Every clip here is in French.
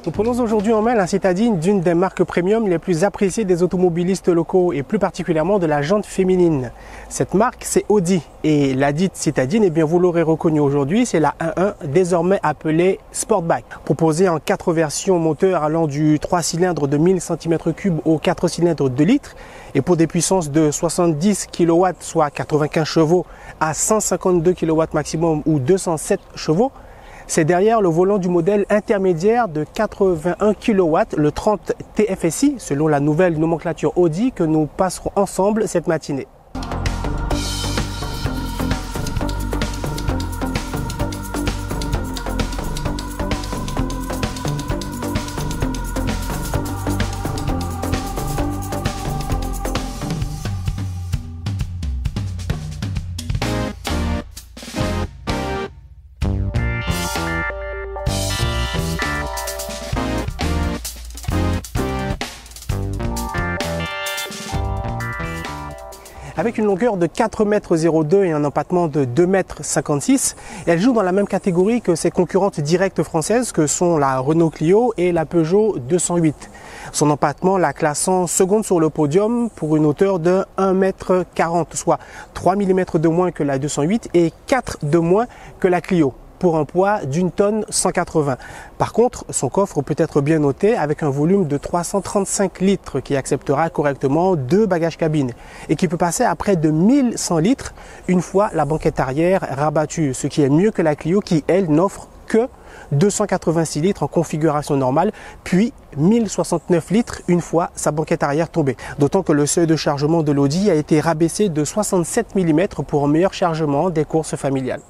Nous prenons aujourd'hui en main la citadine d'une des marques premium les plus appréciées des automobilistes locaux et plus particulièrement de la jante féminine. Cette marque, c'est Audi et la dite citadine, eh bien, vous l'aurez reconnue aujourd'hui, c'est la 1.1 désormais appelée Sportback. Proposée en 4 versions moteurs allant du 3 cylindres de 1000 cm3 au 4 cylindres de litres et pour des puissances de 70 kW soit 95 chevaux à 152 kW maximum ou 207 chevaux. C'est derrière le volant du modèle intermédiaire de 81 kW, le 30 TFSI, selon la nouvelle nomenclature Audi, que nous passerons ensemble cette matinée. Avec une longueur de 4,02 m et un empattement de 2,56 m, elle joue dans la même catégorie que ses concurrentes directes françaises que sont la Renault Clio et la Peugeot 208. Son empattement la classant seconde sur le podium pour une hauteur de 1,40 m, soit 3 mm de moins que la 208 et 4 de moins que la Clio, pour un poids d'1 tonne 180. Par contre, son coffre peut être bien noté avec un volume de 335 litres qui acceptera correctement 2 bagages cabine et qui peut passer à près de 1100 litres une fois la banquette arrière rabattue, ce qui est mieux que la Clio qui, elle, n'offre que 286 litres en configuration normale, puis 1069 litres une fois sa banquette arrière tombée. D'autant que le seuil de chargement de l'Audi a été rabaissé de 67 mm pour un meilleur chargement des courses familiales.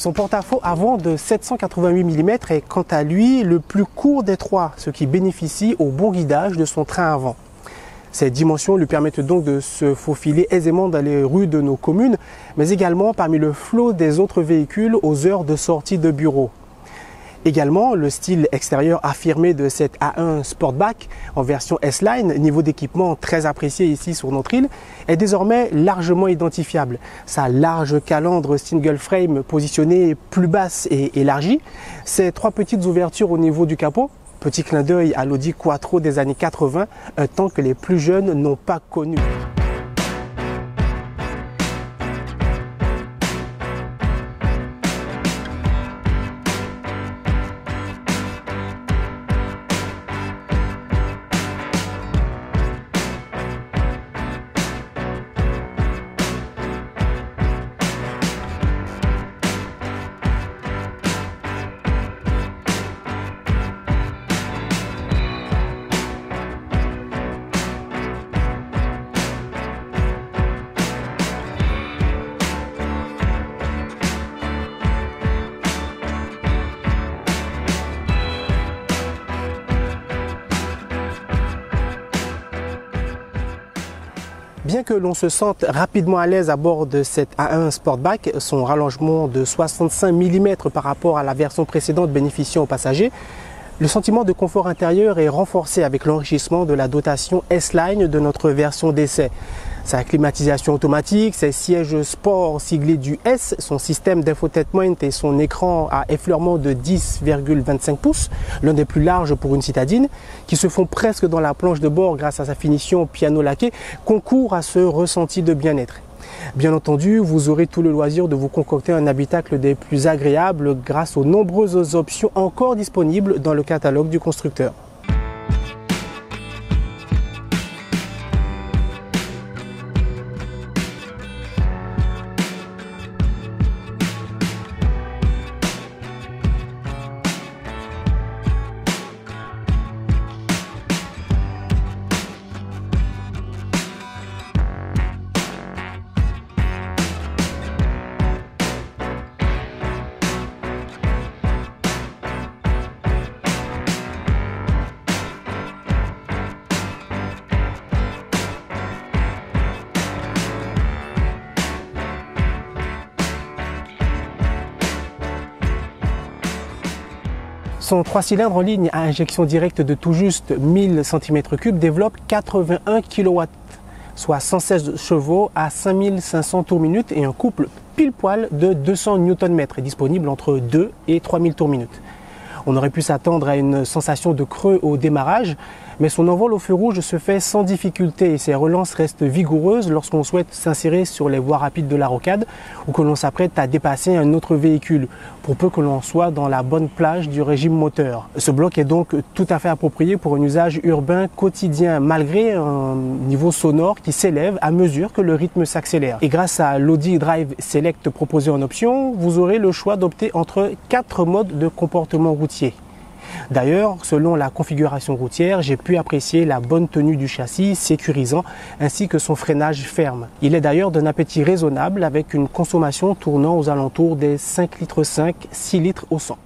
Son porte-à-faux avant de 788 mm est quant à lui le plus court des trois, ce qui bénéficie au bon guidage de son train avant. Ces dimensions lui permettent donc de se faufiler aisément dans les rues de nos communes, mais également parmi le flot des autres véhicules aux heures de sortie de bureau. Également, le style extérieur affirmé de cette A1 Sportback en version S-Line, niveau d'équipement très apprécié ici sur notre île, est désormais largement identifiable. Sa large calandre single frame positionnée plus basse et élargie, ses 3 petites ouvertures au niveau du capot, petit clin d'œil à l'Audi Quattro des années 80, un temps que les plus jeunes n'ont pas connu. Bien que l'on se sente rapidement à l'aise à bord de cette A1 Sportback, son rallongement de 65 mm par rapport à la version précédente bénéficiant aux passagers, le sentiment de confort intérieur est renforcé avec l'enrichissement de la dotation S-Line de notre version d'essai. Sa climatisation automatique, ses sièges sport siglés du S, son système d'infotainment et son écran à effleurement de 10,25 pouces, l'un des plus larges pour une citadine, qui se fond presque dans la planche de bord grâce à sa finition piano laqué, concourent à ce ressenti de bien-être. Bien entendu, vous aurez tout le loisir de vous concocter un habitacle des plus agréables grâce aux nombreuses options encore disponibles dans le catalogue du constructeur. Son 3 cylindres en ligne à injection directe de tout juste 1000 cm3 développe 81 kW, soit 116 chevaux à 5500 tours minute et un couple pile poil de 200 Nm est disponible entre 2 et 3000 tours minute. On aurait pu s'attendre à une sensation de creux au démarrage, mais son envol au feu rouge se fait sans difficulté et ses relances restent vigoureuses lorsqu'on souhaite s'insérer sur les voies rapides de la rocade ou que l'on s'apprête à dépasser un autre véhicule, pour peu que l'on soit dans la bonne plage du régime moteur. Ce bloc est donc tout à fait approprié pour un usage urbain quotidien, malgré un niveau sonore qui s'élève à mesure que le rythme s'accélère. Et grâce à l'Audi Drive Select proposé en option, vous aurez le choix d'opter entre 4 modes de comportement routier. D'ailleurs, selon la configuration routière, j'ai pu apprécier la bonne tenue du châssis sécurisant ainsi que son freinage ferme. Il est d'ailleurs d'un appétit raisonnable avec une consommation tournant aux alentours des 5,5 litres, 6 litres au 100.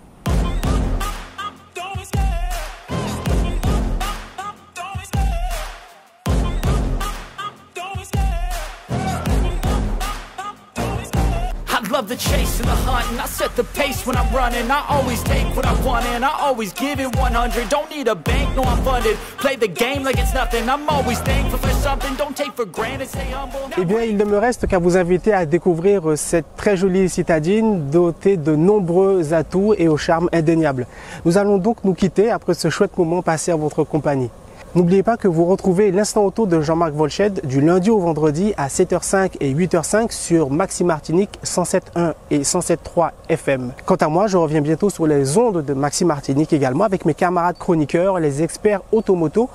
Love the chase and the hunt, and I set the pace when I'm running. I always take what I want and I always give it 100. Don't need a bank, no I'm funded. Play the game like it's nothing. I'm always thankful for something. Don't take for granted, stay humble. Eh bien, il ne me reste qu'à vous inviter à découvrir cette très jolie citadine dotée de nombreux atouts et au charme indéniable. Nous allons donc nous quitter après ce chouette moment passé en votre compagnie. N'oubliez pas que vous retrouvez l'Instant Auto de Jean-Marc Volchède du lundi au vendredi à 7h05 et 8h05 sur Maxi Martinique 107.1 et 107.3 FM. Quant à moi, je reviens bientôt sur les ondes de Maxi Martinique également avec mes camarades chroniqueurs, les experts automoto,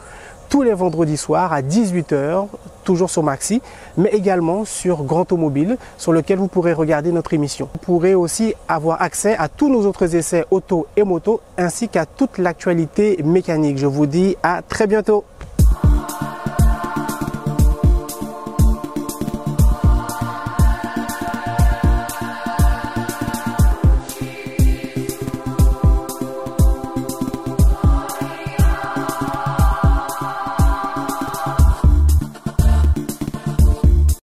tous les vendredis soirs à 18h, toujours sur Maxi, mais également sur Grand Automobile, sur lequel vous pourrez regarder notre émission. Vous pourrez aussi avoir accès à tous nos autres essais auto et moto, ainsi qu'à toute l'actualité mécanique. Je vous dis à très bientôt.